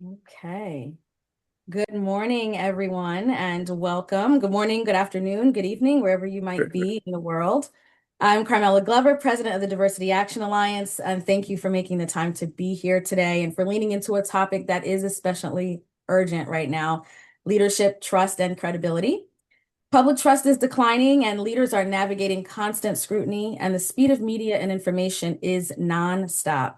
Okay. Good morning, everyone, and welcome. Good morning, good afternoon, good evening, wherever you might be in the world. I'm Carmela Glover, President of the Diversity Action Alliance, and thank you for making the time to be here today and for leaning into a topic that is especially urgent right now: leadership, trust, and credibility. Public trust is declining, and leaders are navigating constant scrutiny, and the speed of media and information is nonstop.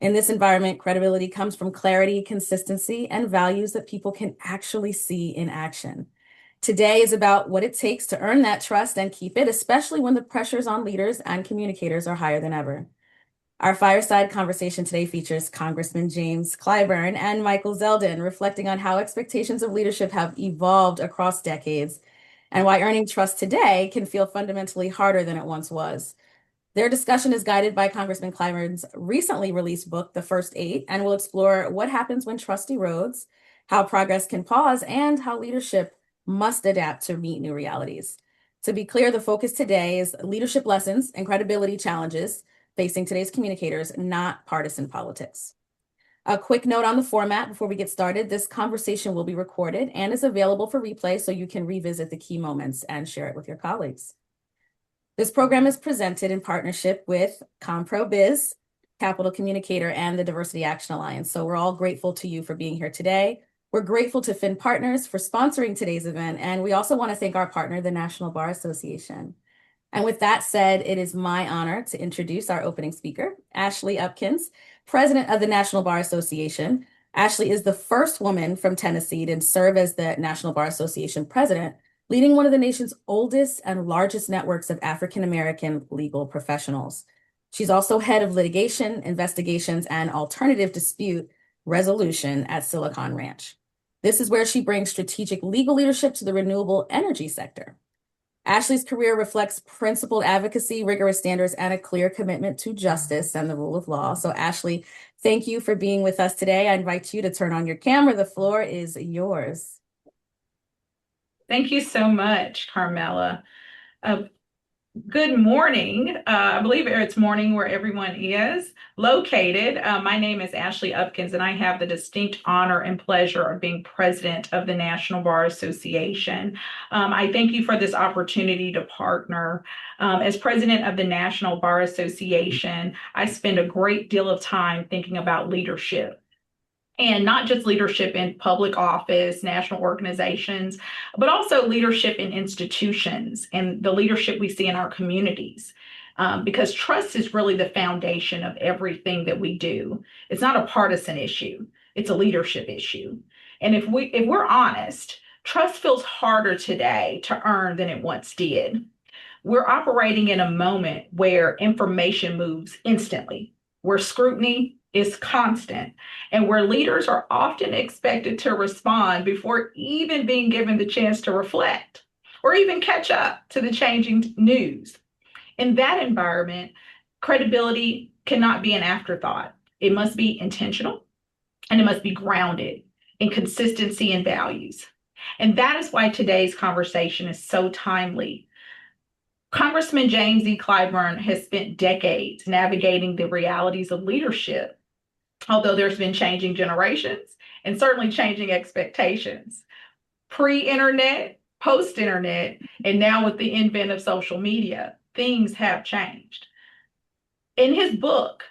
In this environment, credibility comes from clarity, consistency, and values that people can actually see in action. Today is about what it takes to earn that trust and keep it, especially when the pressures on leaders and communicators are higher than ever. Our fireside conversation today features Congressman James Clyburn and Michael Zeldin, reflecting on how expectations of leadership have evolved across decades and why earning trust today can feel fundamentally harder than it once was. Their discussion is guided by Congressman Clyburn's recently released book, The First Eight, and will explore what happens when trust erodes, how progress can pause, and how leadership must adapt to meet new realities. To be clear, the focus today is leadership lessons and credibility challenges facing today's communicators, not partisan politics. A quick note on the format before we get started: this conversation will be recorded and is available for replay so you can revisit the key moments and share it with your colleagues. This program is presented in partnership with Compro Biz, Capital Communicator, and the Diversity Action Alliance. So we're all grateful to you for being here today. We're grateful to Fin Partners for sponsoring today's event, and we also want to thank our partner, the National Bar Association. And with that said, it is my honor to introduce our opening speaker, Ashley Upkins, President of the National Bar Association. Ashley is the first woman from Tennessee to serve as the National Bar Association president, leading one of the nation's oldest and largest networks of African-American legal professionals. She's also head of litigation, investigations, and alternative dispute resolution at Silicon Ranch. This is where she brings strategic legal leadership to the renewable energy sector. Ashley's career reflects principled advocacy, rigorous standards, and a clear commitment to justice and the rule of law. So, Ashley, thank you for being with us today. I invite you to turn on your camera. The floor is yours. Thank you so much, Carmela. Uh, Good morning. I believe it's morning where everyone is located. My name is Ashley Upkins, and I have the distinct honor and pleasure of being president of the National Bar Association. I thank you for this opportunity to partner. As president of the National Bar Association, I spend a great deal of time thinking about leadership. And not just leadership in public office, national organizations, but also leadership in institutions and the leadership we see in our communities. Because trust is really the foundation of everything that we do. It's not a partisan issue, it's a leadership issue. And if we're honest, trust feels harder today to earn than it once did. We're operating in a moment where information moves instantly, where scrutiny is constant, and where leaders are often expected to respond before even being given the chance to reflect or even catch up to the changing news. In that environment, credibility cannot be an afterthought. It must be intentional, and it must be grounded in consistency and values. And that is why today's conversation is so timely. Congressman James E. Clyburn has spent decades navigating the realities of leadership, although there's been changing generations and certainly changing expectations. Pre-internet, post-internet, and now with the advent of social media, things have changed. In his book,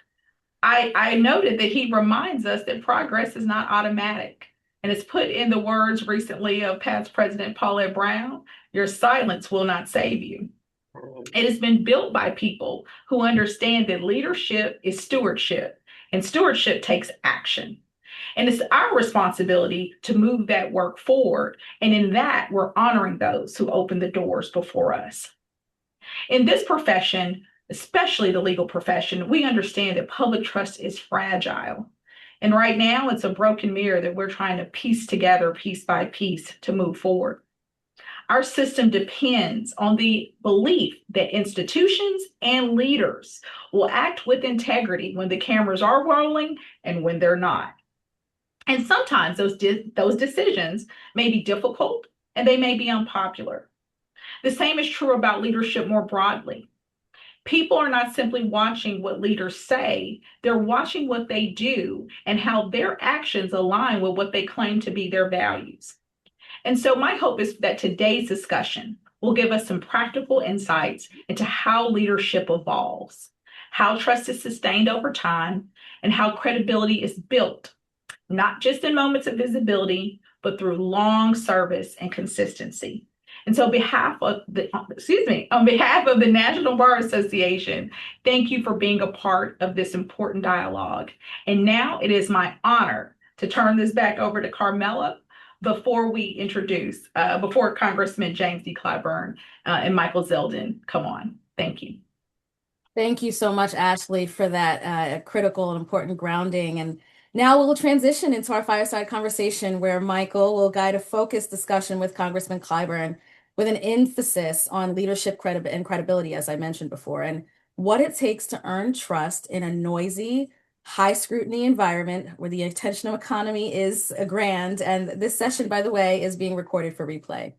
I noted that he reminds us that progress is not automatic. And it's put in the words recently of past President Paulette Brown: your silence will not save you. It has been built by people who understand that leadership is stewardship, and stewardship takes action. And it's our responsibility to move that work forward. And in that, we're honoring those who open the doors before us. In this profession, especially the legal profession, we understand that public trust is fragile. And right now, it's a broken mirror that we're trying to piece together piece by piece to move forward. Our system depends on the belief that institutions and leaders will act with integrity when the cameras are rolling and when they're not. And sometimes those decisions may be difficult and they may be unpopular. The same is true about leadership more broadly. People are not simply watching what leaders say, they're watching what they do and how their actions align with what they claim to be their values. And so, my hope is that today's discussion will give us some practical insights into how leadership evolves, how trust is sustained over time, and how credibility is built, not just in moments of visibility, but through long service and consistency. And so, on behalf of the National Bar Association, thank you for being a part of this important dialogue. And now it is my honor to turn this back over to Carmela before Congressman James E. Clyburn and Michael Zeldin come on. Thank you. Thank you so much, Ashley, for that critical and important grounding. And now we'll transition into our fireside conversation where Michael will guide a focused discussion with Congressman Clyburn with an emphasis on leadership and credibility, as I mentioned before, and what it takes to earn trust in a noisy, high scrutiny environment where the attention economy is grand. And this session, by the way, is being recorded for replay.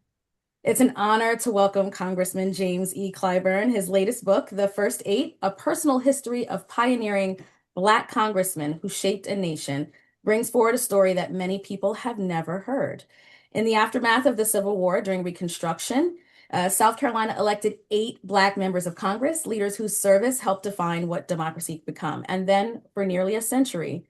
It's an honor to welcome Congressman James E. Clyburn. His latest book, The First Eight, A Personal History of Pioneering Black Congressmen Who Shaped a Nation, brings forward a story that many people have never heard. In the aftermath of the Civil War during Reconstruction, South Carolina elected 8 Black members of Congress, leaders whose service helped define what democracy could become. And then for nearly a century,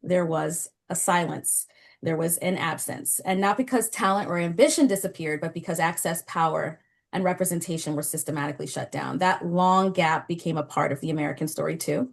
there was a silence. There was an absence, and not because talent or ambition disappeared, but because access, power, and representation were systematically shut down. That long gap became a part of the American story too.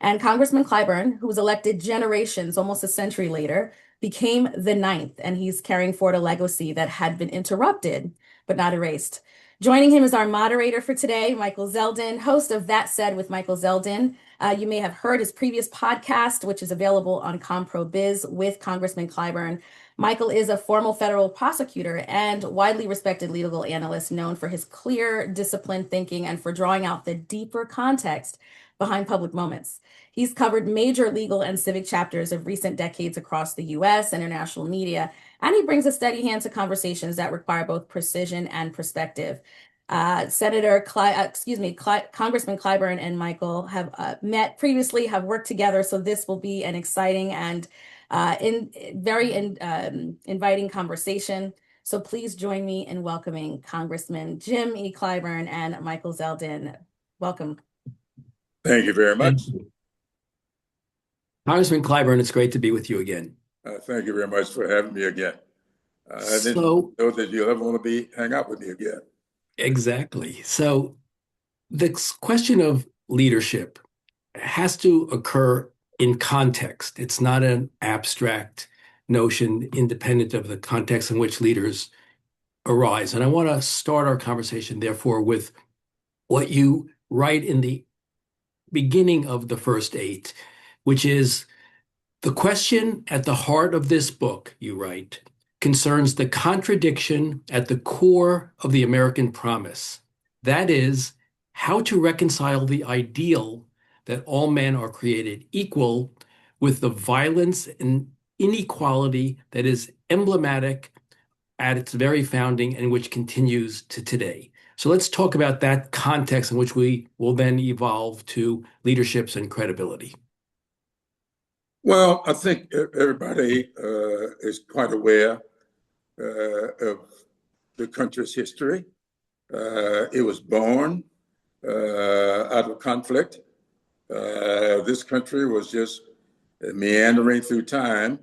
And Congressman Clyburn, who was elected generations, almost a century later, became the 9th, and he's carrying forward a legacy that had been interrupted, but not erased. Joining him is our moderator for today, Michael Zeldin, host of That Said with Michael Zeldin. You may have heard his previous podcast, which is available on Compro Biz with Congressman Clyburn. Michael is a former federal prosecutor and widely respected legal analyst known for his clear, disciplined thinking and for drawing out the deeper context behind public moments. He's covered major legal and civic chapters of recent decades across the US and international media, and he brings a steady hand to conversations that require both precision and perspective. Congressman Clyburn and Michael have met previously, have worked together, so this will be an exciting and inviting conversation. So please join me in welcoming Congressman Jim E. Clyburn and Michael Zeldin. Welcome. Thank you very much. Congressman Clyburn, it's great to be with you again. Thank you very much for having me again. I didn't know that you'll ever want to hang out with me again. Exactly. So the question of leadership has to occur in context. It's not an abstract notion independent of the context in which leaders arise. And I want to start our conversation, therefore, with what you write in the beginning of The First Eight, which is the question at the heart of this book, you write, concerns the contradiction at the core of the American promise. That is, how to reconcile the ideal that all men are created equal with the violence and inequality that is emblematic at its very founding and which continues to today. So let's talk about that context in which we will then evolve to leaderships and credibility. Well, I think everybody is quite aware of the country's history. It was born out of conflict. This country was just meandering through time,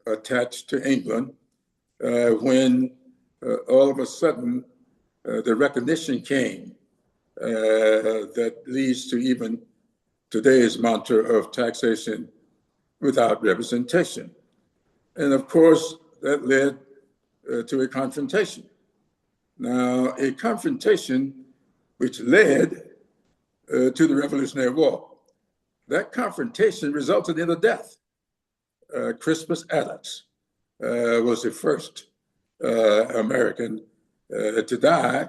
attached to England, when all of a sudden the recognition came that leads to even today's mantra of taxation without representation. And of course, that led to a confrontation. Now, a confrontation which led to the Revolutionary War. That confrontation resulted in a death. Crispus Attucks was the first American to die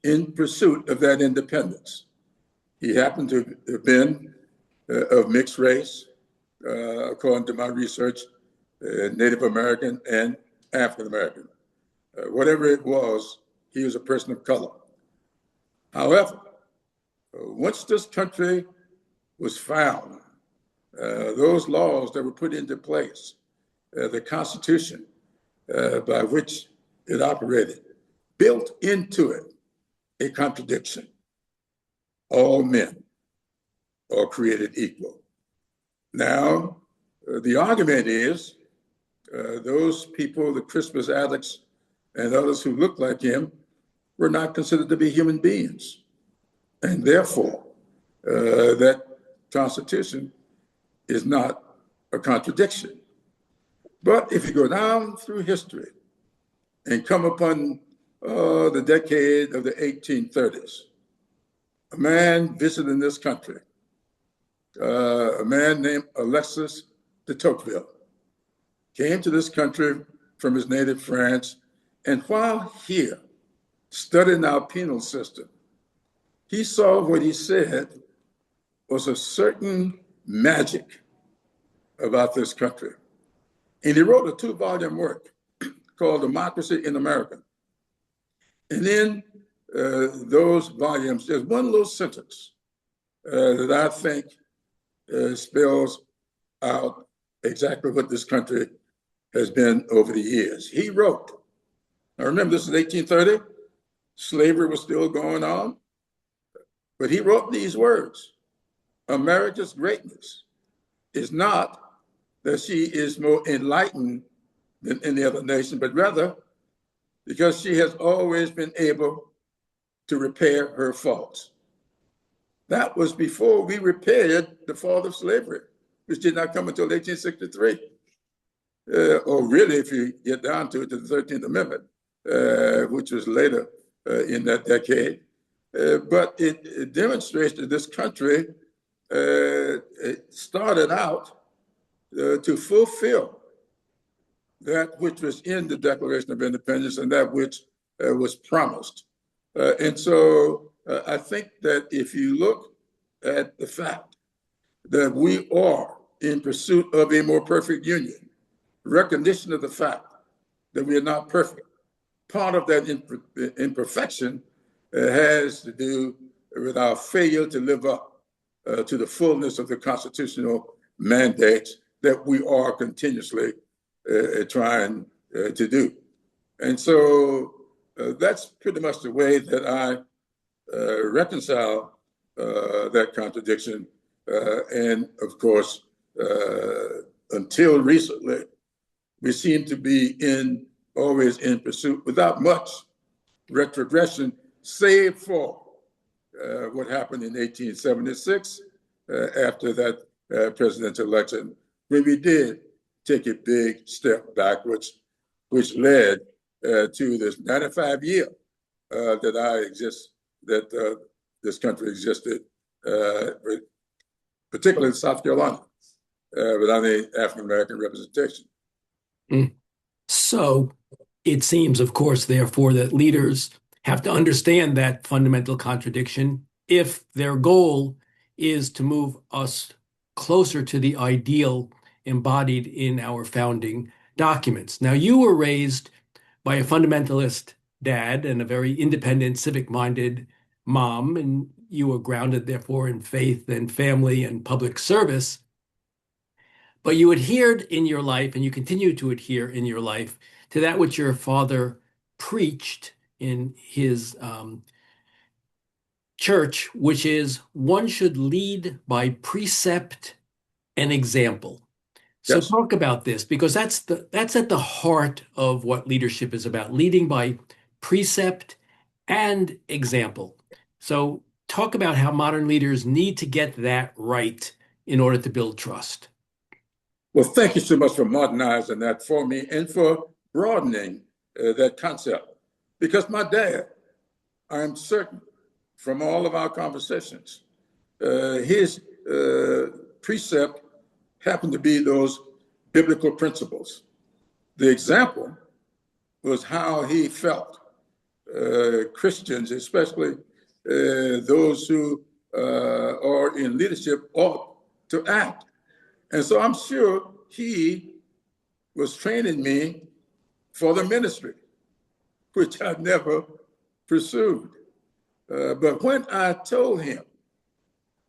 in pursuit of that independence. He happened to have been of mixed race, according to my research, Native American and African American. Whatever it was, he was a person of color. However, Once this country was found, those laws that were put into place, the Constitution by which it operated, built into it a contradiction. All men are created equal. Now, the argument is those people, the Christmas addicts and others who look like him, were not considered to be human beings. And therefore, that Constitution is not a contradiction. But if you go down through history and come upon the decade of the 1830s, a man visiting this country, a man named Alexis de Tocqueville, came to this country from his native France, and while here, studying our penal system, he saw what he said was a certain magic about this country. And he wrote a 2-volume work called Democracy in America. And in those volumes, there's one little sentence that I think spells out exactly what this country has been over the years. He wrote, now remember this is 1830, slavery was still going on, but he wrote these words: America's greatness is not that she is more enlightened than any other nation, but rather because she has always been able to repair her faults. That was before we repaired the fault of slavery, which did not come until 1863. Or really, if you get down to it, to the 13th Amendment, which was later in that decade. But it demonstrates that this country it started out to fulfill that which was in the Declaration of Independence and that which was promised. And so I think that if you look at the fact that we are in pursuit of a more perfect union, recognition of the fact that we are not perfect, part of that imperfection has to do with our failure to live up to the fullness of the constitutional mandates that we are continuously trying to do. And so that's pretty much the way that I reconcile that contradiction. And of course, until recently, we seem to be always in pursuit without much retrogression, save for what happened in 1876 after that presidential election, when we did take a big step backwards, which led to this 95-year that this country existed, particularly in South Carolina, without any African-American representation. So it seems, of course, therefore, that leaders have to understand that fundamental contradiction if their goal is to move us closer to the ideal embodied in our founding documents. Now, you were raised by a fundamentalist dad and a very independent, civic-minded mom, and you were grounded, therefore, in faith and family and public service. But you adhered in your life, and you continue to adhere in your life, to that which your father preached in his church, which is one should lead by precept and example. So Yes. talk about this, because that's at the heart of what leadership is about, leading by precept and example. So talk about how modern leaders need to get that right in order to build trust. Well, thank you so much for modernizing that for me and for broadening that concept. Because my dad, I'm certain from all of our conversations, his precept happened to be those biblical principles. The example was how he felt Christians, especially those who are in leadership, ought to act. And so I'm sure he was training me for the ministry, which I never pursued. But when I told him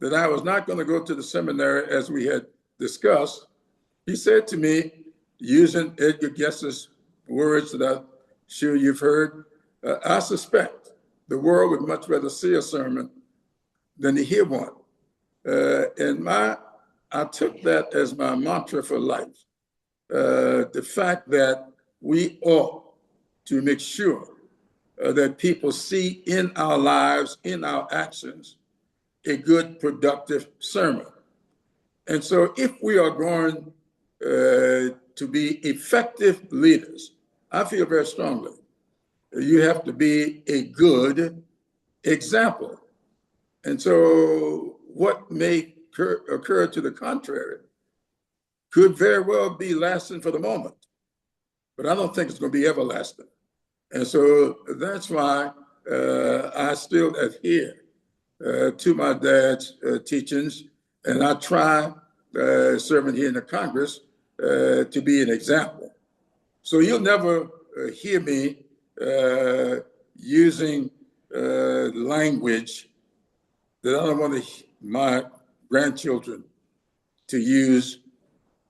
that I was not going to go to the seminary as we had discussed, he said to me, using Edgar Guess's words that I'm sure you've heard, I suspect the world would much rather see a sermon than to hear one. I took that as my mantra for life. The fact that we ought to make sure that people see in our lives, in our actions, a good, productive sermon. And so if we are going to be effective leaders, I feel very strongly, you have to be a good example. And so what may occur to the contrary could very well be lasting for the moment, but I don't think it's going to be everlasting. And so that's why I still adhere to my dad's teachings, and I try, serving here in the Congress, to be an example. So you'll never hear me using language that I don't want my grandchildren to use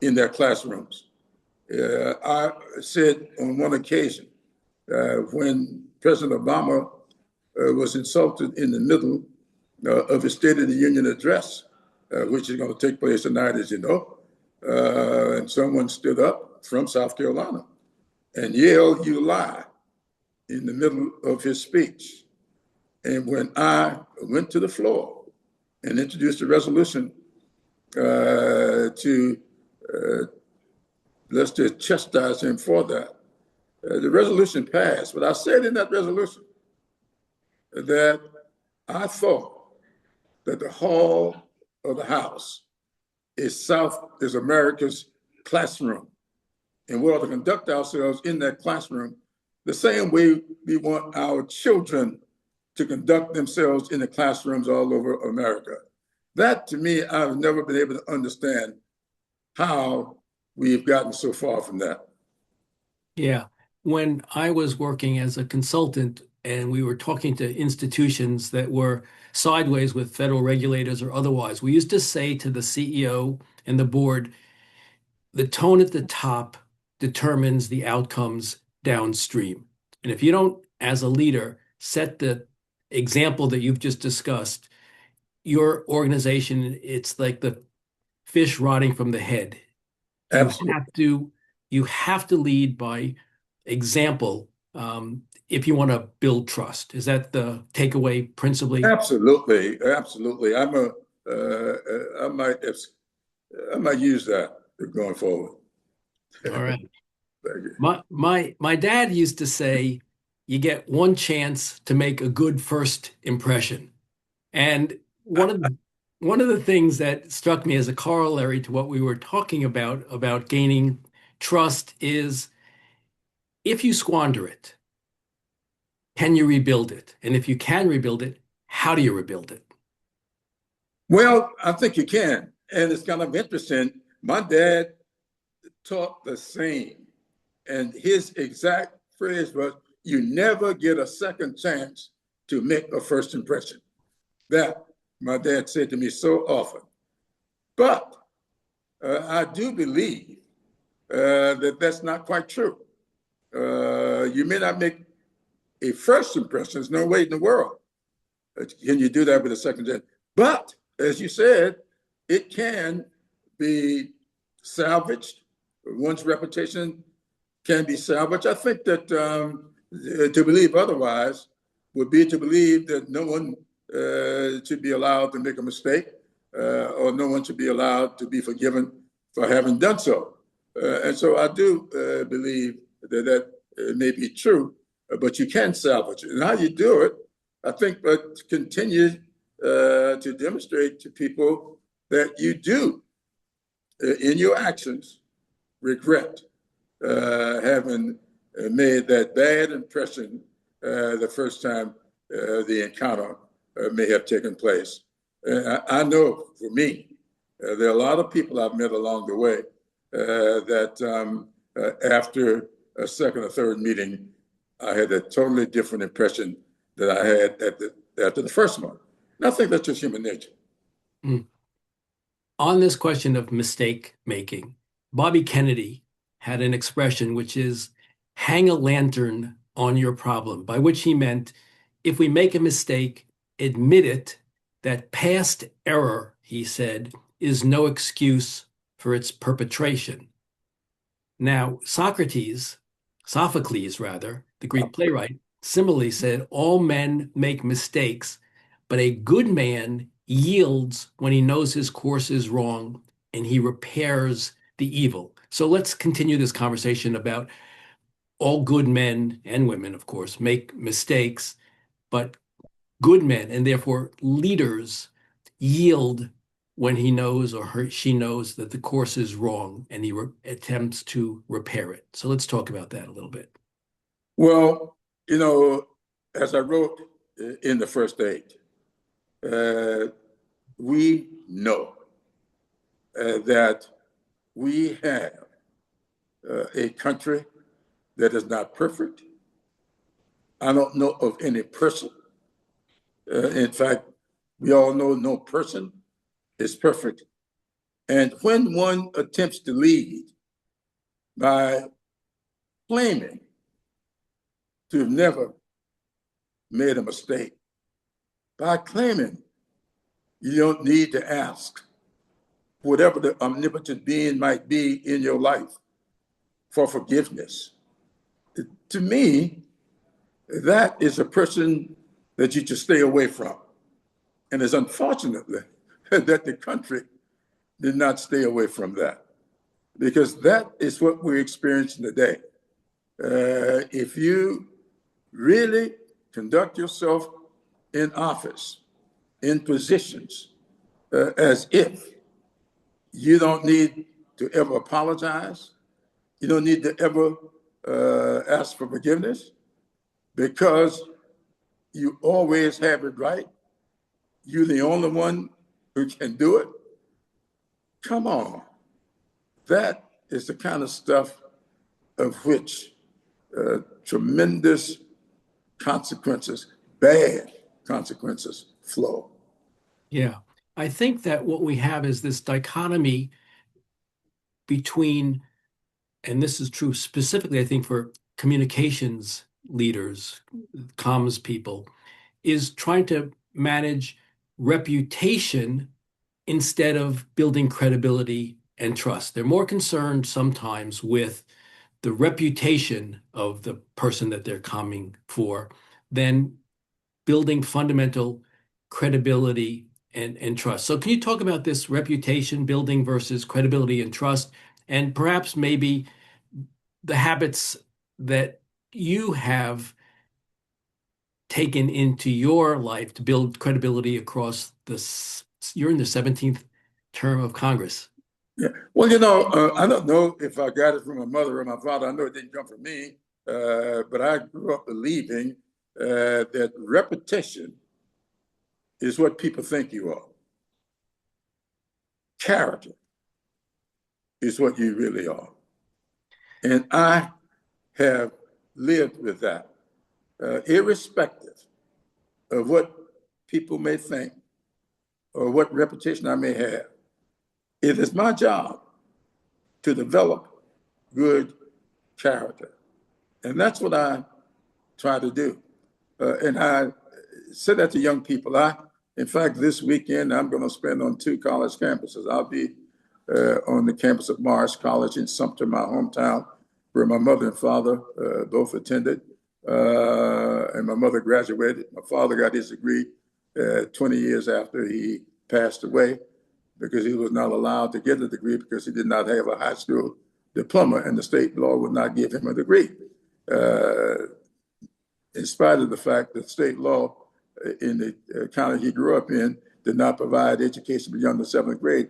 in their classrooms. I said on one occasion, when President Obama was insulted in the middle of his State of the Union address, which is going to take place tonight, as you know, and someone stood up from South Carolina and yelled, "You lie," in the middle of his speech. And when I went to the floor and introduced a resolution to let's just chastise him for that, the resolution passed. But I said in that resolution that I thought that the hall of the House is America's classroom. And we ought to conduct ourselves in that classroom the same way we want our children to conduct themselves in the classrooms all over America. That, to me, I've never been able to understand how we've gotten so far from that. Yeah. When I was working as a consultant and we were talking to institutions that were sideways with federal regulators or otherwise, we used to say to the CEO and the board, the tone at the top determines the outcomes downstream. And if you don't, as a leader, set the example that you've just discussed, your organization, it's like the fish rotting from the head. Absolutely. You have to lead by example if you want to build trust. Is that the takeaway principally? Absolutely, absolutely. I might use that going forward. All right. Thank you. My dad used to say, you get one chance to make a good first impression. And one of the things that struck me as a corollary to what we were talking about gaining trust is if you squander it, can you rebuild it? And if you can rebuild it, how do you rebuild it? Well, I think you can. And it's kind of interesting. My dad taught the same. And his exact phrase was, you never get a second chance to make a first impression. That my dad said to me so often. But I do believe that that's not quite true. You may not make a first impression. There's no way in the world can you do that with a second chance. But as you said, it can be salvaged. One's reputation can be salvaged. I think that to believe otherwise would be to believe that no one should be allowed to make a mistake, or no one should be allowed to be forgiven for having done so. And so I do believe that may be true, but you can salvage it. And how you do it, I think, continue to demonstrate to people that you do, in your actions, regret having made that bad impression the first time the encounter may have taken place. I know for me, there are a lot of people I've met along the way that after a second or third meeting, I had a totally different impression that I had after the first one. And I think that's just human nature. Mm. On this question of mistake making, Bobby Kennedy had an expression which is hang a lantern on your problem, by which he meant if we make a mistake, admit it. That past error, he said, is no excuse for its perpetration. Now, Sophocles rather, the Greek playwright, similarly said, all men make mistakes, but a good man yields when he knows his course is wrong and he repairs the evil. So let's continue this conversation about all good men and women, of course, make mistakes, but good men and therefore leaders yield when he knows or she knows that the course is wrong and he attempts to repair it. So let's talk about that a little bit. Well, as I wrote in the first aid, we know that we have a country that is not perfect. I don't know of any person. In fact, we all know no person is perfect. And when one attempts to lead by claiming to have never made a mistake, by claiming you don't need to ask whatever the omnipotent being might be in your life for forgiveness, to me, that is a person that you should stay away from. And it's unfortunately that the country did not stay away from that, because that is what we're experiencing today. If you really conduct yourself in office, in positions, as if you don't need to ever apologize, you don't need to ever ask for forgiveness because you always have it right, you're the only one who can do it. Come on. That is the kind of stuff of which tremendous consequences, bad consequences flow. Yeah. I think that what we have is this dichotomy between, and this is true specifically, I think, for communications leaders, comms people, is trying to manage reputation instead of building credibility and trust. They're more concerned sometimes with the reputation of the person that they're coming for than building fundamental credibility and trust. So can you talk about this reputation building versus credibility and trust, and perhaps maybe the habits that you have taken into your life to build credibility across this? You're in the 17th term of Congress. Yeah. Well, I don't know if I got it from my mother or my father. I know it didn't come from me, but I grew up believing that repetition is what people think you are. Character is what you really are. And I have lived with that, irrespective of what people may think or what reputation I may have. It is my job to develop good character. And that's what I try to do. And I said that to young people. In fact, this weekend, I'm going to spend on 2 college campuses. I'll be on the campus of Morris College in Sumter, my hometown, where my mother and father both attended. And my mother graduated. My father got his degree 20 years after he passed away, because he was not allowed to get a degree because he did not have a high school diploma, and the state law would not give him a degree. In spite of the fact that state law in the county he grew up in did not provide education beyond the 7th grade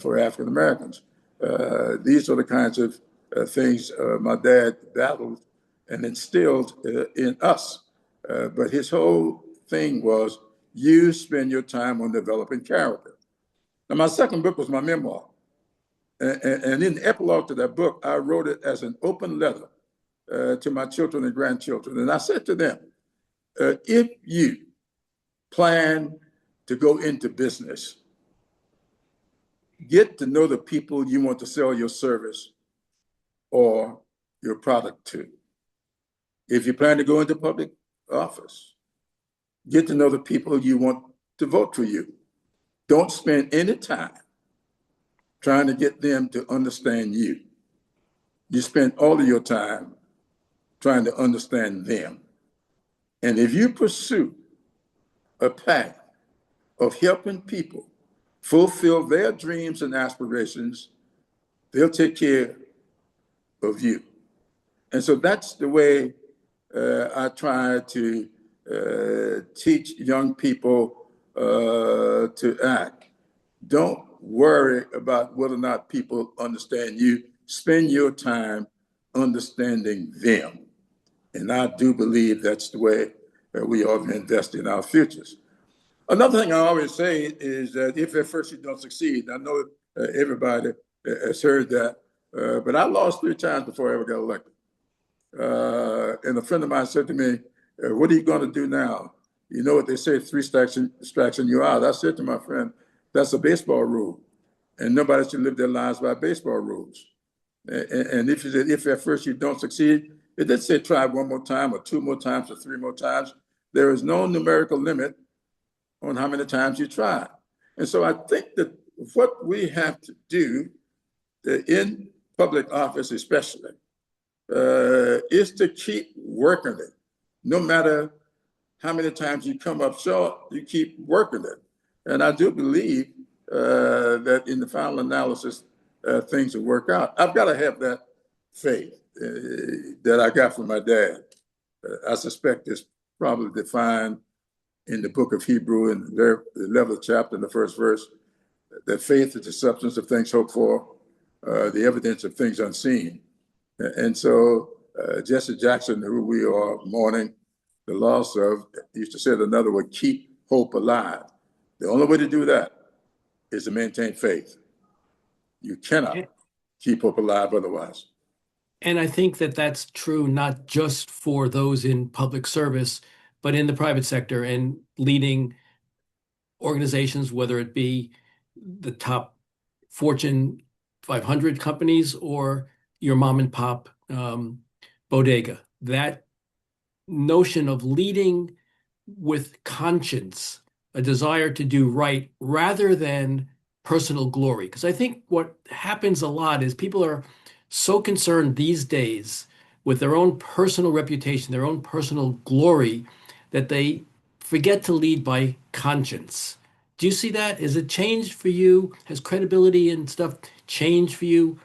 for African Americans. These are the kinds of things my dad battled and instilled in us. But his whole thing was, you spend your time on developing character. Now, my second book was my memoir. And in the epilogue to that book, I wrote it as an open letter to my children and grandchildren. And I said to them, if you plan to go into business, get to know the people you want to sell your service or your product to. If you plan to go into public office, get to know the people you want to vote for you. Don't spend any time trying to get them to understand you. You spend all of your time trying to understand them. And if you pursue a path of helping people fulfill their dreams and aspirations, they'll take care of you. And so that's the way I try to teach young people to act. Don't worry about whether or not people understand you. Spend your time understanding them. And I do believe that's the way we ought to invest in our futures. Another thing I always say is that if at first you don't succeed, I know everybody has heard that, but I lost 3 times before I ever got elected. And a friend of mine said to me, what are you going to do now? You know what they say, 3 strikes and you're out. I said to my friend, that's a baseball rule. And nobody should live their lives by baseball rules. And if at first you don't succeed, it didn't say try 1 more time or 2 more times or 3 more times. There is no numerical limit on how many times you try. And so I think that what we have to do in public office especially is to keep working it. No matter how many times you come up short, you keep working it. And I do believe that in the final analysis, things will work out. I've got to have that faith that I got from my dad. I suspect it's probably defined in the book of Hebrew in the 11th chapter, in the first verse, that faith is the substance of things hoped for, the evidence of things unseen. And so Jesse Jackson, who we are mourning the loss of, used to say it another word, keep hope alive. The only way to do that is to maintain faith. You cannot keep hope alive otherwise. And I think that that's true not just for those in public service, but in the private sector and leading organizations, whether it be the top Fortune 500 companies or your mom and pop bodega. That notion of leading with conscience, a desire to do right rather than personal glory. Because I think what happens a lot is people are so concerned these days with their own personal reputation, their own personal glory, that they forget to lead by conscience. Do you see that? Has it changed for you? Has credibility and stuff changed for you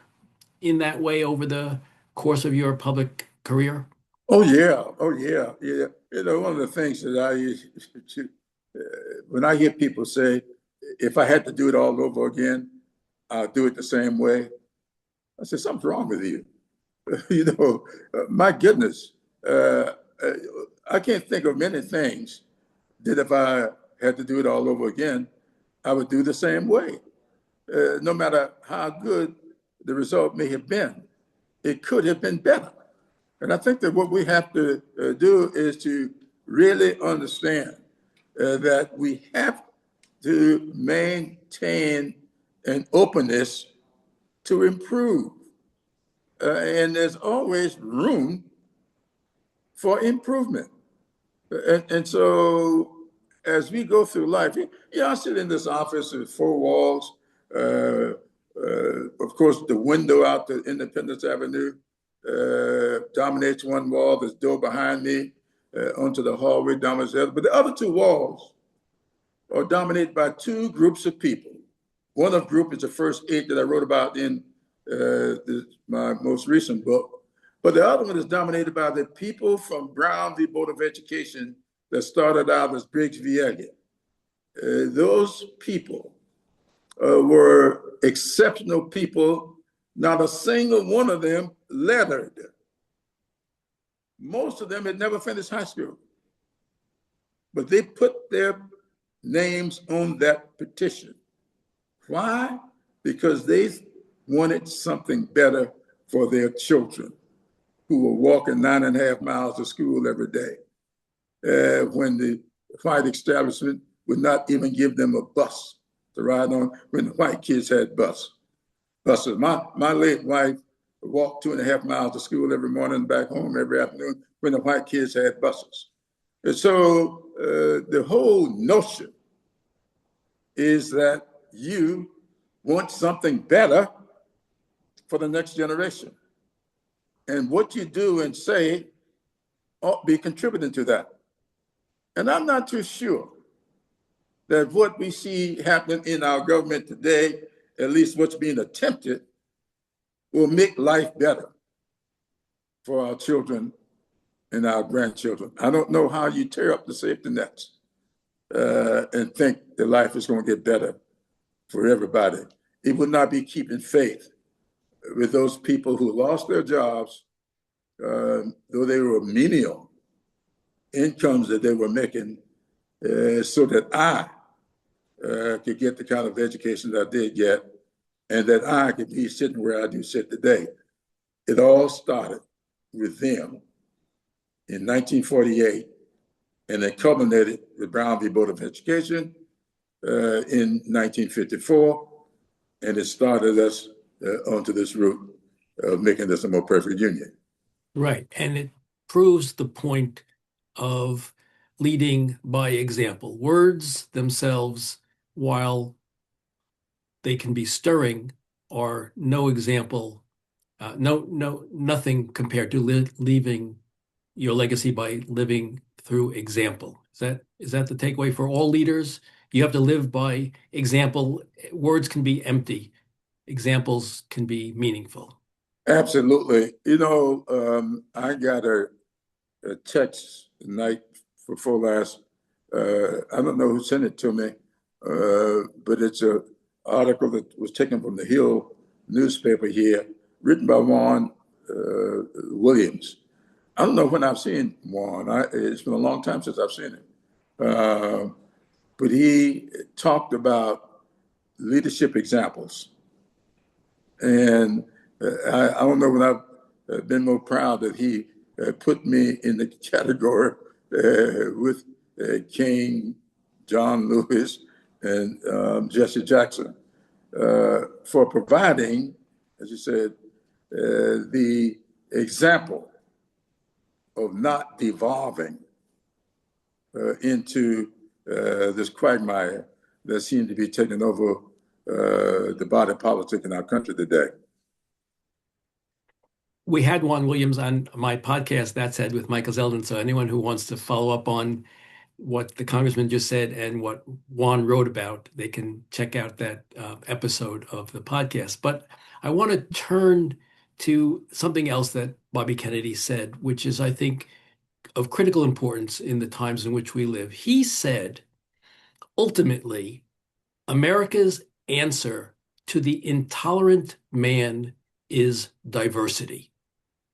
in that way over the course of your public career? Oh yeah, yeah. You know, one of the things that I use when I hear people say, if I had to do it all over again, I'll do it the same way. I said, something's wrong with you. You know, my goodness, I can't think of many things that if I had to do it all over again, I would do the same way. No matter how good the result may have been, it could have been better. And I think that what we have to do is to really understand that we have to maintain an openness to improve. And there's always room for improvement. And so as we go through life, you know, I sit in this office with 4 walls. Of course, the window out to Independence Avenue dominates one wall. There's a door behind me onto the hallway dominates the other. But the other 2 walls are dominated by 2 groups of people. One of the group is the first 8 that I wrote about in my most recent book. But the other one is dominated by the people from Brown v. Board of Education that started out as Briggs v. Elliott. Those people were exceptional people. Not a single one of them lettered. Most of them had never finished high school. But they put their names on that petition. Why? Because they wanted something better for their children who were walking 9.5 miles to school every day when the white establishment would not even give them a bus to ride on when the white kids had buses. My late wife walked 2.5 miles to school every morning, back home every afternoon when the white kids had buses. And so the whole notion is that you want something better for the next generation. And what you do and say ought to be contributing to that. And I'm not too sure that what we see happening in our government today, at least what's being attempted, will make life better for our children and our grandchildren. I don't know how you tear up the safety nets and think that life is going to get better for everybody. It would not be keeping faith with those people who lost their jobs, though they were menial incomes that they were making, so that I could get the kind of education that I did get, and that I could be sitting where I do sit today. It all started with them in 1948, and it culminated with Brown v. Board of Education in 1954, and it started us onto this route of making this a more perfect union. Right. And it proves the point of leading by example. Words themselves, while they can be stirring, are no example, nothing compared to leaving your legacy by living through example. Is that the takeaway for all leaders? You have to live by example. Words can be empty. Examples can be meaningful. Absolutely. I got a text the night before last. I don't know who sent it to me, but it's an article that was taken from the Hill newspaper here, written by Juan Williams. I don't know when I've seen Juan. It's been a long time since I've seen him. But he talked about leadership examples. And I don't know when I've been more proud that he put me in the category with King, John Lewis, and Jesse Jackson for providing, as you said, the example of not devolving into this quagmire that seems to be taking over the body politic in our country today. We had Juan Williams on my podcast, That Said, with Michael Zeldin. So anyone who wants to follow up on what the congressman just said and what Juan wrote about, they can check out that episode of the podcast. But I want to turn to something else that Bobby Kennedy said, which is, I think, of critical importance in the times in which we live. He said, ultimately, America's answer to the intolerant man is diversity.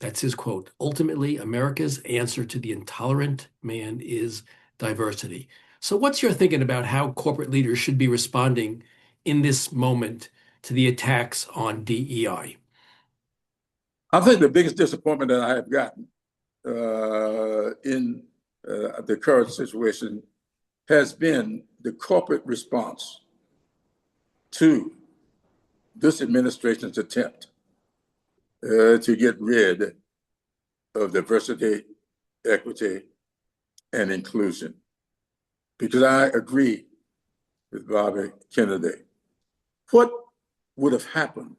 That's his quote. Ultimately, America's answer to the intolerant man is diversity. So what's your thinking about how corporate leaders should be responding in this moment to the attacks on DEI? I think the biggest disappointment that I have gotten in the current situation has been the corporate response to this administration's attempt to get rid of diversity, equity, and inclusion. Because I agree with Bobby Kennedy. What would have happened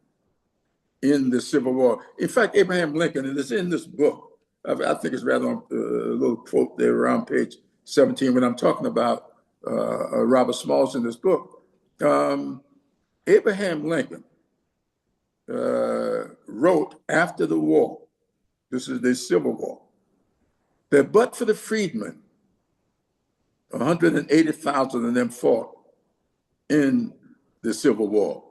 in the Civil War? In fact, Abraham Lincoln, and it's in this book, I think it's rather on a little quote there around page 17 when I'm talking about Robert Smalls in this book. Abraham Lincoln wrote after the war, this is the Civil War, that but for the freedmen, 180,000 of them fought in the Civil War.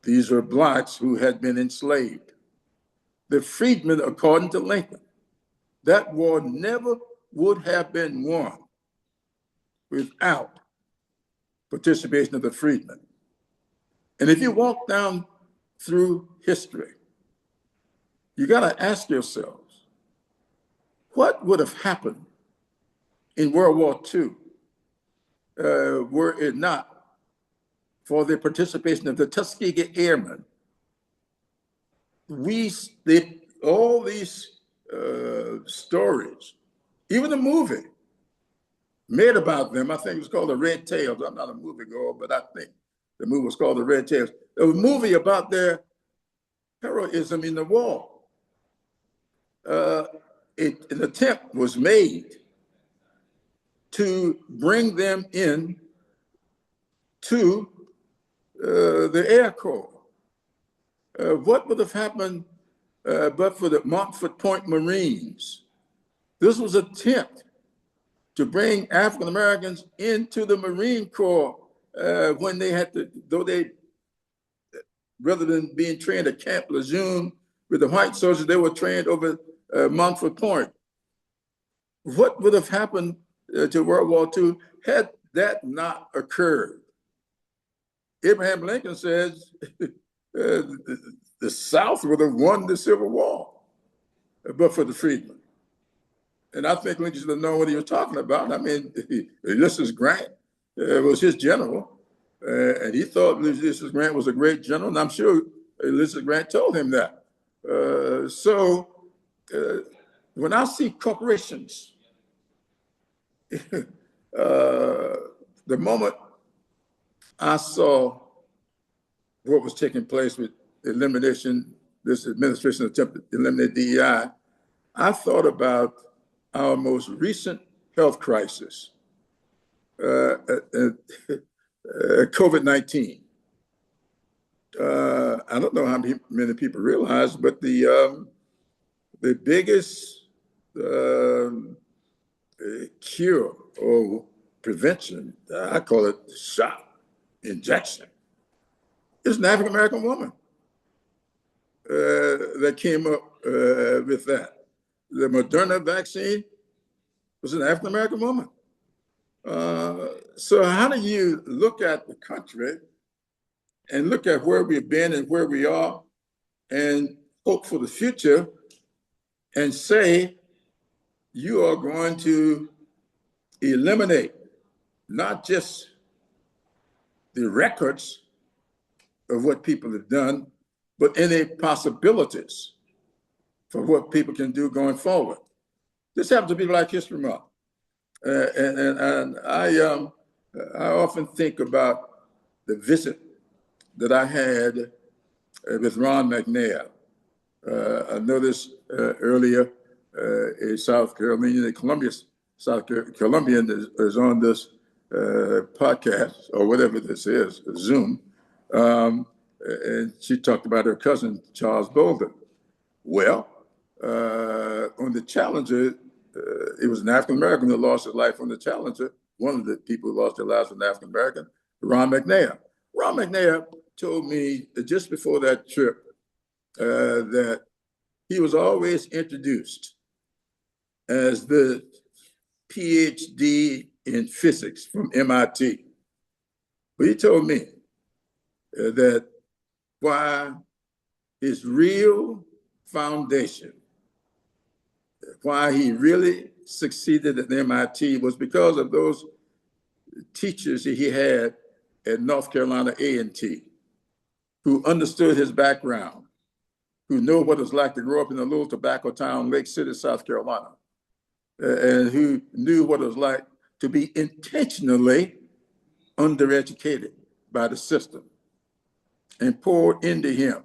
These are blacks who had been enslaved. The freedmen, according to Lincoln, that war never would have been won without participation of the freedmen. And if you walk down through history, you got to ask yourselves, what would have happened in World War II were it not for the participation of the Tuskegee Airmen. All these stories, even the movie made about them, I think it was called The Red Tails. I'm not a moviegoer, but I think the movie was called The Red Tails. It was a movie about their heroism in the war. An attempt was made to bring them in to the Air Corps. What would have happened but for the Montfort Point Marines? This was an attempt to bring African Americans into the Marine Corps when they had to, rather than being trained at Camp Lejeune with the white soldiers, they were trained over Montfort Point. What would have happened to World War II had that not occurred? Abraham Lincoln says the South would have won the Civil War, but for the freedmen. And I think Lincoln should have known what he was talking about. I mean, Ulysses Grant was his general, and he thought Ulysses Grant was a great general, and I'm sure Ulysses Grant told him that. When I see corporations, the moment I saw what was taking place with elimination, this administration attempted to eliminate DEI, I thought about our most recent health crisis, COVID-19. I don't know how many people realize, but the biggest cure or prevention, I call it shot, injection, is an African American woman that came up with that. The Moderna vaccine was an African American woman. So how do you look at the country and look at where we've been and where we are and hope for the future and say you are going to eliminate not just the records of what people have done, but any possibilities for what people can do going forward. This happens to be Black History Month. And I often think about the visit that I had with Ron McNair. I noticed earlier in South Carolina, Colombian is on this podcast or whatever this is, Zoom. And she talked about her cousin, Charles Bolden. Well, on the Challenger, it was an African American that lost his life on the Challenger. One of the people who lost their lives was an African American, Ron McNair. Ron McNair told me just before that trip that he was always introduced as the PhD in physics from MIT. But he told me that why his real foundation, why he really succeeded at MIT was because of those teachers he had at North Carolina A&T, who understood his background, who knew what it was like to grow up in a little tobacco town, Lake City, South Carolina, and who knew what it was like to be intentionally undereducated by the system and poured into him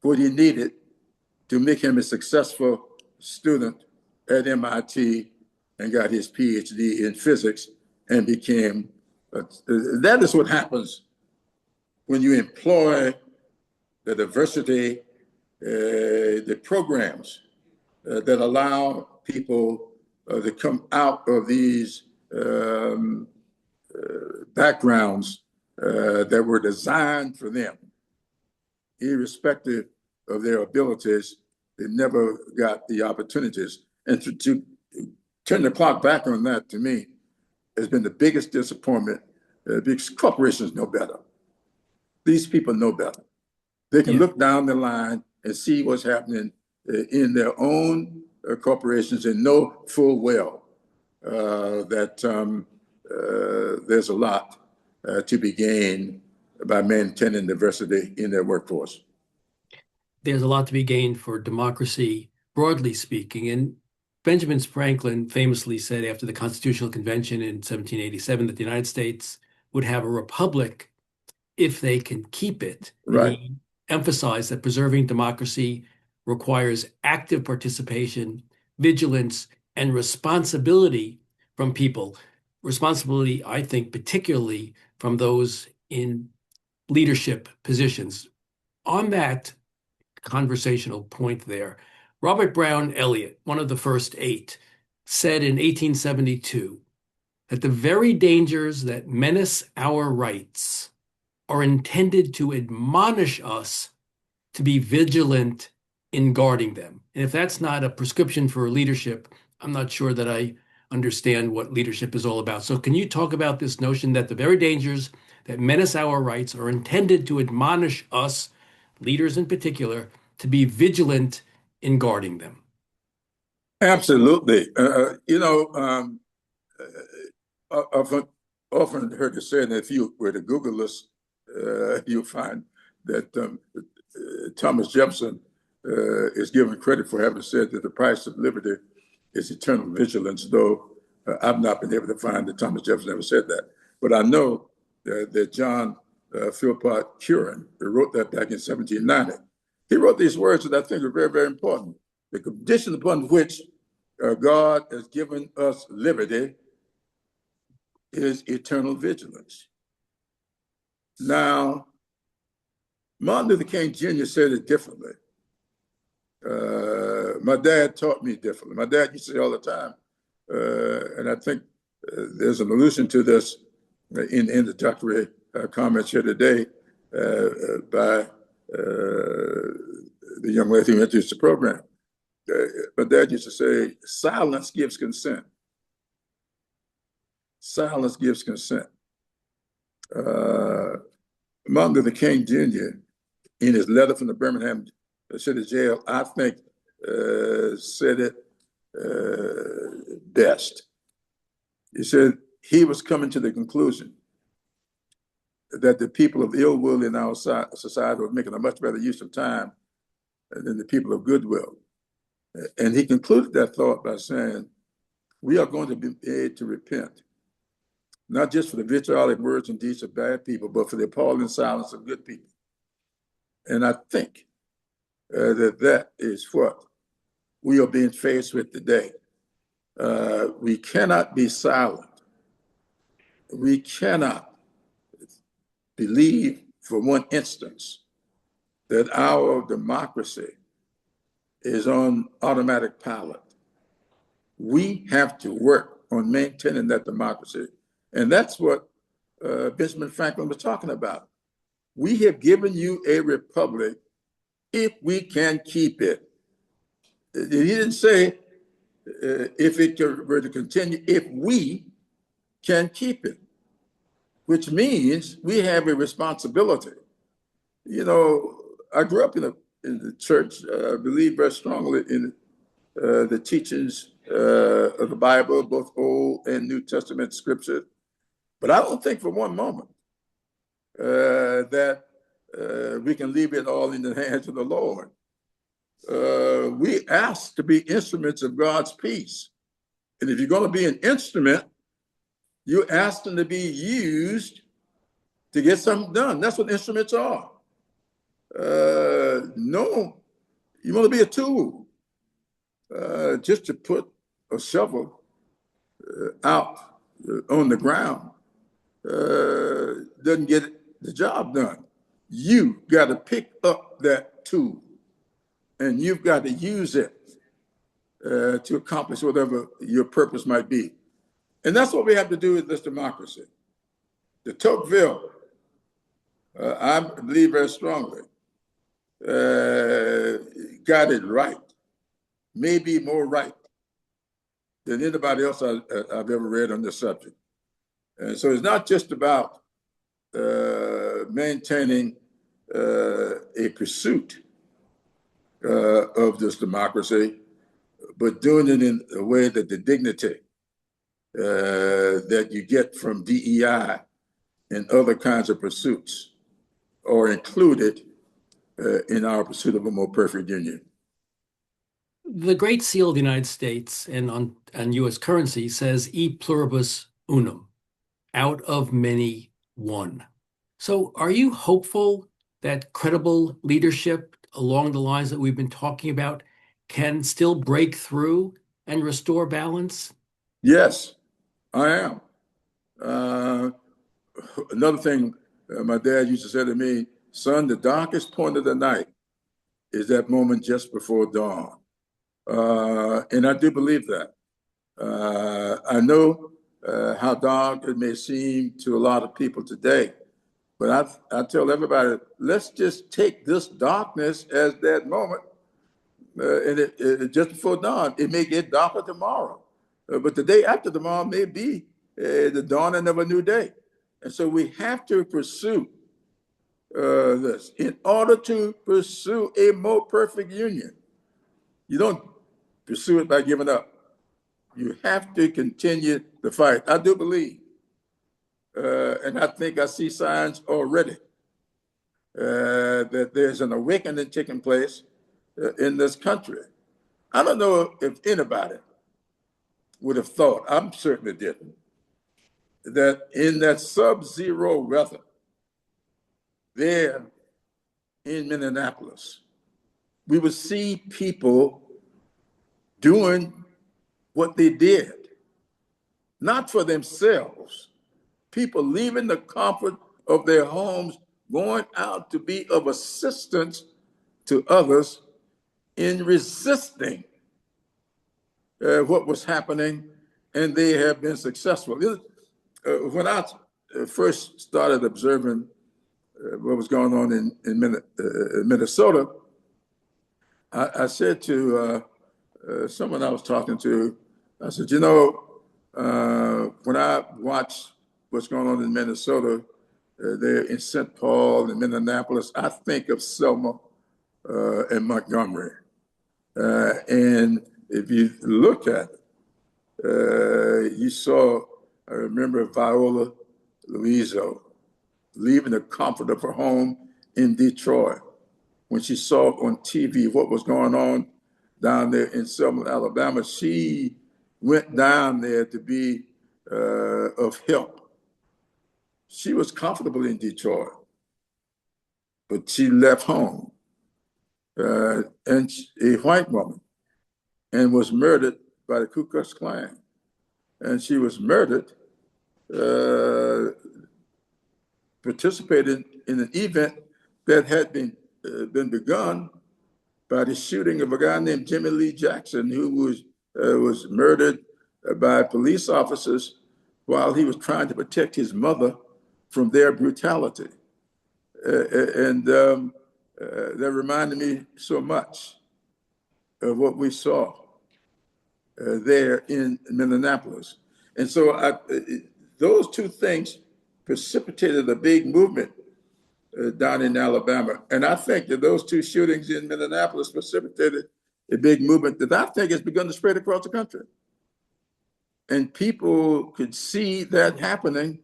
what he needed to make him a successful student at MIT and got his PhD in physics and became, that is what happens when you employ the diversity, the programs that allow people to come out of these backgrounds that were designed for them, irrespective of their abilities. They never got the opportunities. And to turn the clock back on that, to me, has been the biggest disappointment because corporations know better. These people know better. They can look down the line and see what's happening in their own corporations and know full well that there's a lot to be gained by maintaining diversity in their workforce. There's a lot to be gained for democracy, broadly speaking. And Benjamin Franklin famously said after the Constitutional Convention in 1787 that the United States would have a republic if they can keep it. Right. He emphasized that preserving democracy requires active participation, vigilance, and responsibility from people. Responsibility, I think, particularly from those in leadership positions. On that conversational point there, Robert Brown Elliott, one of the first eight, said in 1872 that the very dangers that menace our rights are intended to admonish us to be vigilant in guarding them. And if that's not a prescription for leadership, I'm not sure that I understand what leadership is all about. So can you talk about this notion that the very dangers that menace our rights are intended to admonish us, leaders in particular, to be vigilant in guarding them? Absolutely. I've often heard it said that if you were to Google this, you'll find that Thomas Jefferson is given credit for having said that the price of liberty is eternal vigilance, though I've not been able to find that Thomas Jefferson ever said that. But I know that John Philpott Curran, who wrote that back in 1790, he wrote these words that I think are very, very important. The condition upon which God has given us liberty is eternal vigilance. Now, Martin Luther King Jr. said it differently. My dad taught me differently. My dad used to say all the time, and I think there's an allusion to this in the introductory comments here today by the young lady who introduced the program. My dad used to say, silence gives consent. Silence gives consent. Martin Luther King Jr., in his letter from the Birmingham City Jail, I think said it best. He said he was coming to the conclusion that the people of ill will in our society were making a much better use of time than the people of goodwill. And he concluded that thought by saying, we are going to be able to repent, not just for the vitriolic words and deeds of bad people, but for the appalling silence of good people. And I think that is what we are being faced with today. We cannot be silent. We cannot believe for one instance that our democracy is on automatic pilot. We have to work on maintaining that democracy. And that's what Benjamin Franklin was talking about. We have given you a republic if we can keep it. He didn't say if it were to continue, if we can keep it, which means we have a responsibility. You know, I grew up in the church. I believe very strongly in the teachings of the Bible, both Old and New Testament scripture. But I don't think for one moment that we can leave it all in the hands of the Lord. We ask to be instruments of God's peace. And if you're going to be an instrument, you ask them to be used to get something done. That's what instruments are. No, you want to be a tool. Just to put a shovel out on the ground doesn't get the job done. You got to pick up that tool and you've got to use it to accomplish whatever your purpose might be. And that's what we have to do with this democracy. De Tocqueville, I believe very strongly, got it right, maybe more right than anybody else I've ever read on this subject. And so it's not just about maintaining a pursuit of this democracy, but doing it in a way that the dignity that you get from DEI and other kinds of pursuits are included in our pursuit of a more perfect union. The Great Seal of the United States and on U.S. currency says "E pluribus unum," out of many, one. So are you hopeful that credible leadership along the lines that we've been talking about can still break through and restore balance? Yes, I am. Another thing my dad used to say to me, son, the darkest point of the night is that moment just before dawn. And I do believe that. I know how dark it may seem to a lot of people today, but I tell everybody, let's just take this darkness as that moment, and it just before dawn. It may get darker tomorrow, but the day after tomorrow may be the dawning of a new day. And so we have to pursue this in order to pursue a more perfect union. You don't pursue it by giving up. You have to continue the fight. I do believe, and I think I see signs already that there's an awakening taking place in this country. I don't know if anybody would have thought, I certainly didn't, that in that sub-zero weather there in Minneapolis, we would see people doing what they did, not for themselves, people leaving the comfort of their homes, going out to be of assistance to others in resisting what was happening, and they have been successful. When I first started observing what was going on in Minnesota, I said to someone I was talking to, I said, you know, when I watch what's going on in Minnesota, there in St. Paul and Minneapolis, I think of Selma and Montgomery. And if you look at it, you saw, I remember Viola Luiso leaving the comfort of her home in Detroit when she saw on TV what was going on down there in Selma, Alabama. She went down there to be of help. She was comfortable in Detroit, but she left home, and a white woman, and was murdered by the Ku Klux Klan. And she was murdered, participated in an event that had been begun by the shooting of a guy named Jimmy Lee Jackson, who was murdered by police officers while he was trying to protect his mother from their brutality. And that reminded me so much of what we saw there in Minneapolis. And so those two things precipitated a big movement down in Alabama. And I think that those two shootings in Minneapolis precipitated a big movement that I think has begun to spread across the country. And people could see that happening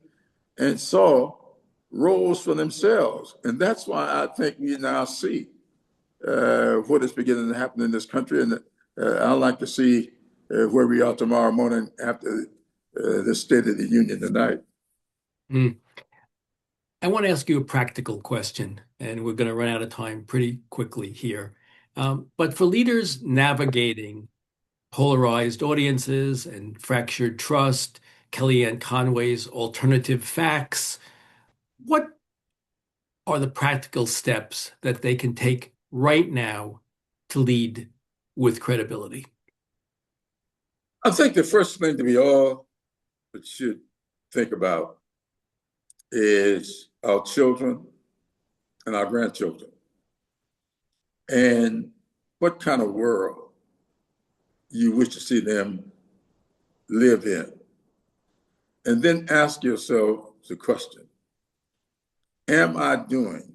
and saw roles for themselves. And that's why I think we now see what is beginning to happen in this country. And I'd like to see where we are tomorrow morning after the State of the Union tonight. I want to ask you a practical question, and we're going to run out of time pretty quickly here. But for leaders navigating polarized audiences and fractured trust, Kellyanne Conway's alternative facts, what are the practical steps that they can take right now to lead with credibility? I think the first thing that we all should think about is our children and our grandchildren, and what kind of world you wish to see them live in. And then ask yourself the question, am I doing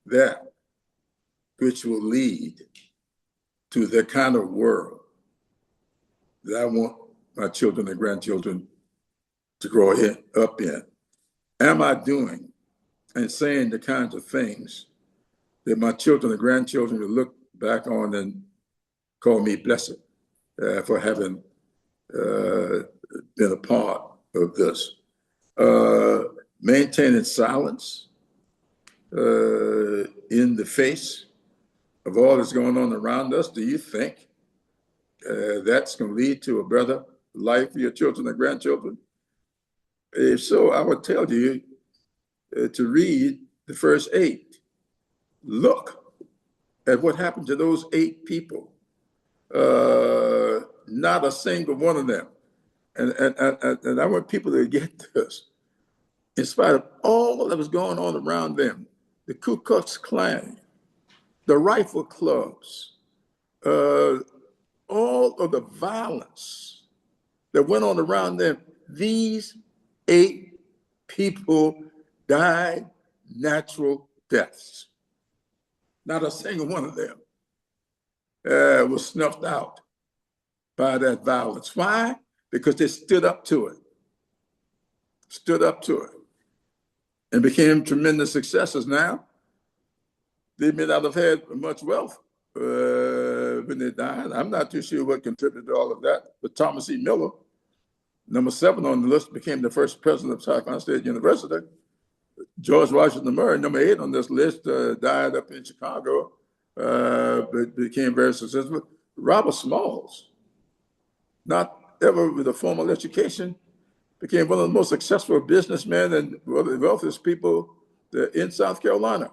that which will lead to the kind of world that I want my children and grandchildren to grow up in? Am I doing and saying the kinds of things that my children and grandchildren will look back on and call me blessed for having been a part of this. Maintaining silence in the face of all that's going on around us. Do you think that's going to lead to a better life for your children and grandchildren? If so, I would tell you to read the first 8. Look at what happened to those 8 people. Not a single one of them. And I want people to get this. In spite of all that was going on around them, the Ku Klux Klan, the rifle clubs, all of the violence that went on around them, these 8 people died natural deaths. Not a single one of them was snuffed out by that violence. Why? Because they stood up to it, and became tremendous successes. Now, they may not have had much wealth when they died. I'm not too sure what contributed to all of that, but Thomas E. Miller, number 7 on the list, became the first president of South Carolina State University. George Washington Murray, number 8 on this list, died up in Chicago, but became very successful. Robert Smalls, not ever with a formal education, became one of the most successful businessmen and one of the wealthiest people in South Carolina.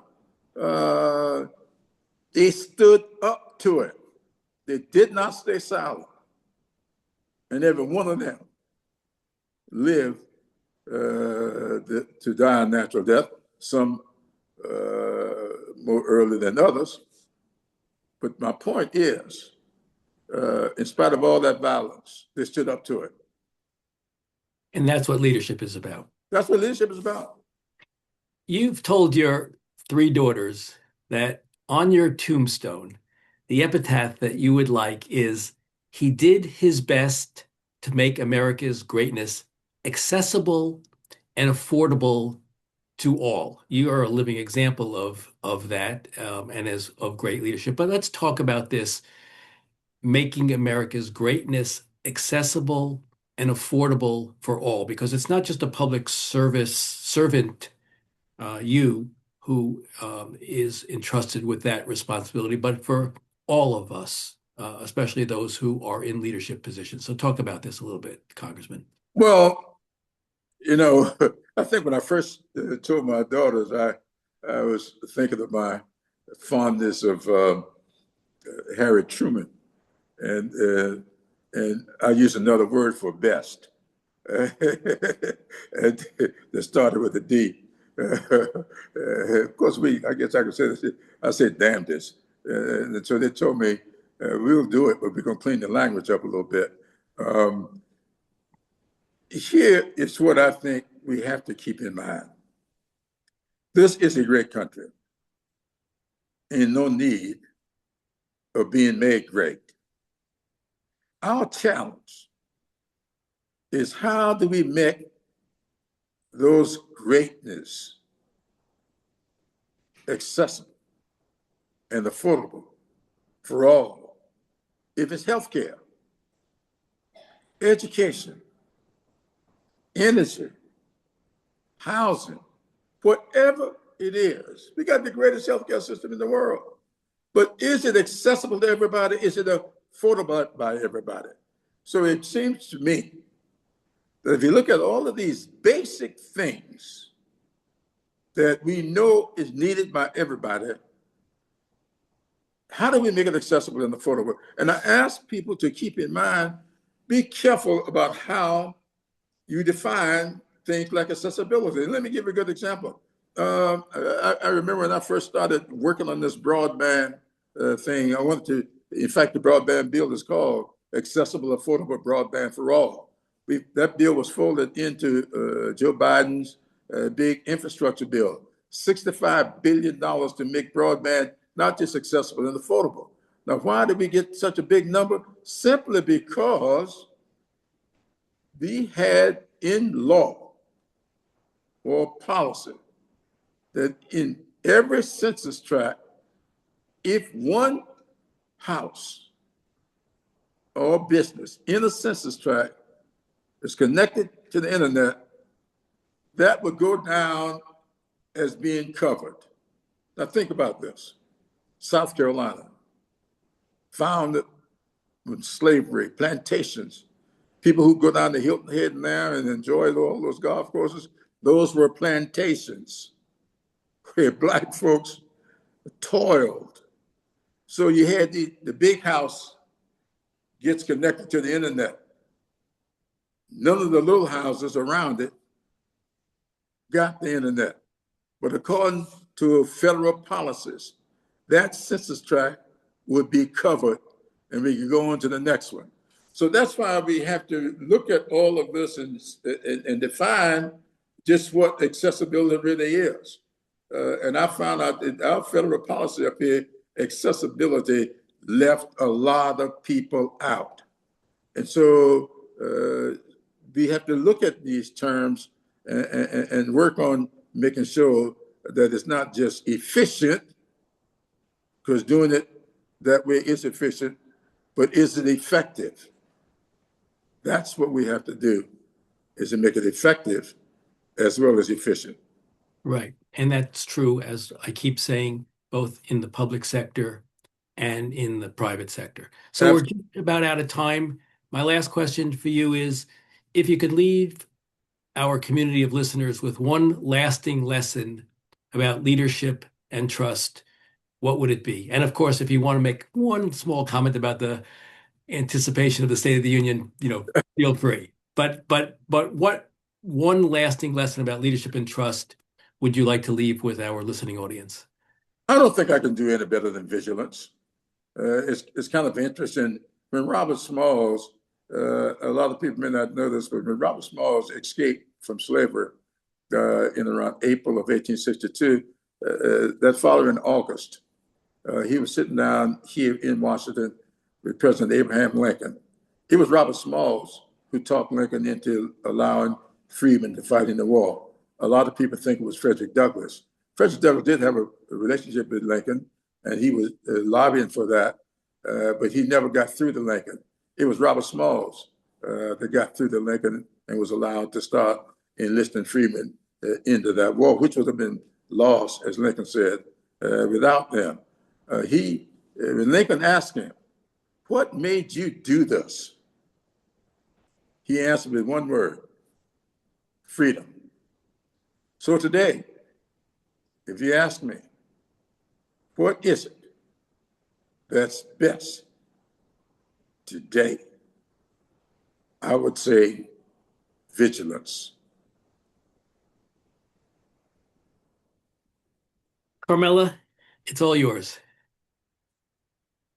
They stood up to it. They did not stay silent. And every one of them lived to die a natural death, some more early than others. But my point is, in spite of all that violence, they stood up to it. And that's what leadership is about. That's what leadership is about. You've told your 3 daughters that on your tombstone, the epitaph that you would like is, "He did his best to make America's greatness accessible and affordable to all." You are a living example of that and as of great leadership. But let's talk about this, making America's greatness accessible and affordable for all, because it's not just a public service servant, you, who is entrusted with that responsibility, but for all of us, especially those who are in leadership positions. So talk about this a little bit, Congressman. Well, I think when I first told my daughters, I was thinking of my fondness of Harry Truman, and I use another word for best, and that started with a D. Of course, I guess I could say this. I said, "Damn this," and so they told me, "We'll do it, but we're going to clean the language up a little bit." Here is what I think we have to keep in mind. This is a great country, in no need of being made great. Our challenge is, how do we make those greatness accessible and affordable for all? If it's healthcare, education, energy, housing, whatever it is, we got the greatest healthcare system in the world. But is it accessible to everybody? Is it affordable by everybody? So it seems to me that if you look at all of these basic things that we know is needed by everybody, how do we make it accessible and affordable? And I ask people to keep in mind, be careful about how you define things like accessibility. And let me give you a good example. I remember when I first started working on this broadband thing, I wanted to, in fact, the broadband bill is called Accessible, Affordable Broadband for All. That bill was folded into Joe Biden's big infrastructure bill, $65 billion to make broadband not just accessible and affordable. Now, why did we get such a big number? Simply because we had in law or policy that in every census tract, if one house or business in a census tract is connected to the internet, that would go down as being covered. Now think about this. South Carolina, founded with slavery, plantations, people who go down to Hilton Head now and enjoy all those golf courses, those were plantations where Black folks toiled. So you had the big house gets connected to the internet. None of the little houses around it got the internet. But according to federal policies, that census tract would be covered and we can go on to the next one. So that's why we have to look at all of this and define just what accessibility really is. And I found out that our federal policy up here, accessibility left a lot of people out. And so we have to look at these terms and work on making sure that it's not just efficient, because doing it that way is efficient, but is it effective? That's what we have to do, is to make it effective as well as efficient. Right. And that's true, as I keep saying, both in the public sector and in the private sector. So we're just about out of time. My last question for you is, if you could leave our community of listeners with one lasting lesson about leadership and trust, what would it be? And of course, if you want to make one small comment about the anticipation of the State of the Union, feel free. But what one lasting lesson about leadership and trust would you like to leave with our listening audience? I don't think I can do any better than vigilance. It's kind of interesting. When Robert Smalls, a lot of people may not know this, but when Robert Smalls escaped from slavery in around April of 1862, that following August, he was sitting down here in Washington with President Abraham Lincoln. It was Robert Smalls who talked Lincoln into allowing freedmen to fight in the war. A lot of people think it was Frederick Douglass. Frederick Douglass did have a relationship with Lincoln, and he was lobbying for that, but he never got through to Lincoln. It was Robert Smalls that got through to Lincoln and was allowed to start enlisting freedmen into that war, which would have been lost, as Lincoln said, without them. When Lincoln asked him, "What made you do this?" he answered with one word: freedom. So today, if you ask me, what is it that's best today, I would say vigilance. Carmela, it's all yours.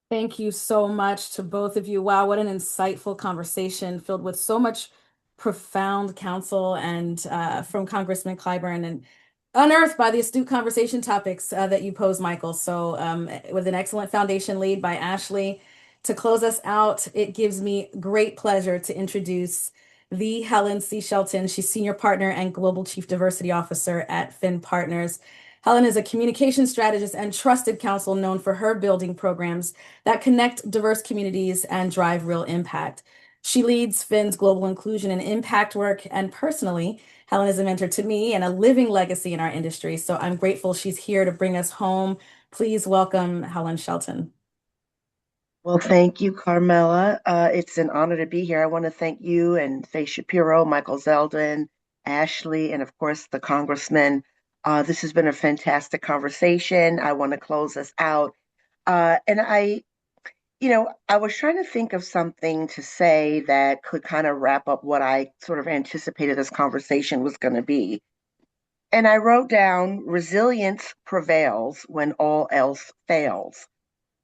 Thank you so much to both of you. Wow, what an insightful conversation filled with so much profound counsel and from Congressman Clyburn, and unearthed by the astute conversation topics that you pose, Michael. So with an excellent foundation laid by Ashley. To close us out, it gives me great pleasure to introduce the Helen C. Shelton. She's Senior Partner and Global Chief Diversity Officer at Finn Partners. Helen is a communication strategist and trusted counsel known for her building programs that connect diverse communities and drive real impact. She leads Finn's global inclusion and impact work, and personally, Helen is a mentor to me and a living legacy in our industry. So I'm grateful she's here to bring us home. Please welcome Helen Shelton. Well, thank you, Carmela. It's an honor to be here. I want to thank you and Faye Shapiro, Michael Zeldin, Ashley, and of course the Congressman. This has been a fantastic conversation. I want to close us out. And I was trying to think of something to say that could kind of wrap up what I sort of anticipated this conversation was going to be. And I wrote down, resilience prevails when all else fails.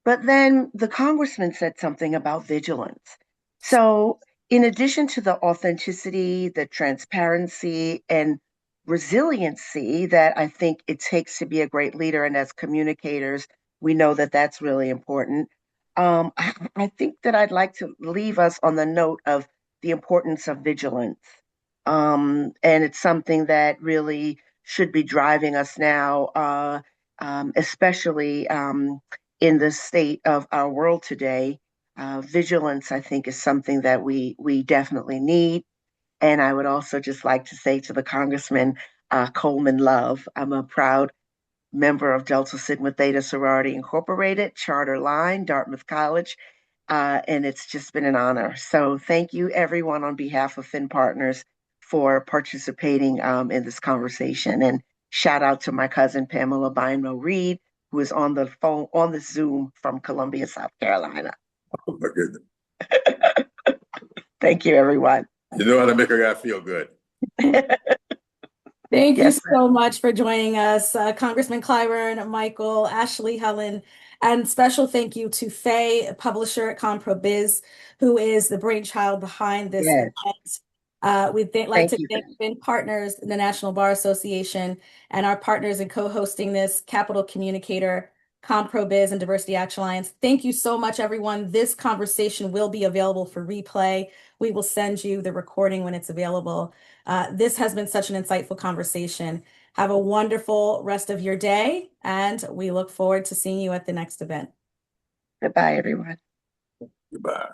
But then the congressman said something about vigilance. So, in addition to the authenticity, the transparency, and resiliency that I think it takes to be a great leader, and as communicators, we know that that's really important. I think that I'd like to leave us on the note of the importance of vigilance. And it's something that really should be driving us now, especially in the state of our world today. Vigilance, I think, is something that we definitely need. And I would also just like to say to the Congressman Coleman Love, I'm a proud member of Delta Sigma Theta Sorority Incorporated, Charter Line, Dartmouth College, and it's just been an honor. So thank you, everyone, on behalf of Fin Partners for participating in this conversation. And shout out to my cousin Pamela Bynum Reed, who is on the phone on the Zoom from Columbia, South Carolina. Oh my goodness. Thank you, everyone. You know how to make a guy feel good. Thank you Yes, so much for joining us, Congressman Clyburn, Michael, Ashley, Helen, and special thank you to Faye, publisher at ComproBiz, who is the brainchild behind this yes. event. We'd like Thank to you. thank Fin Partners, the National Bar Association, and our partners in co-hosting this, Capital Communicator, ComproBiz, and Diversity Action Alliance. Thank you so much, everyone. This conversation will be available for replay. We will send you the recording when it's available. This has been such an insightful conversation. Have a wonderful rest of your day, and we look forward to seeing you at the next event. Goodbye, everyone. Goodbye.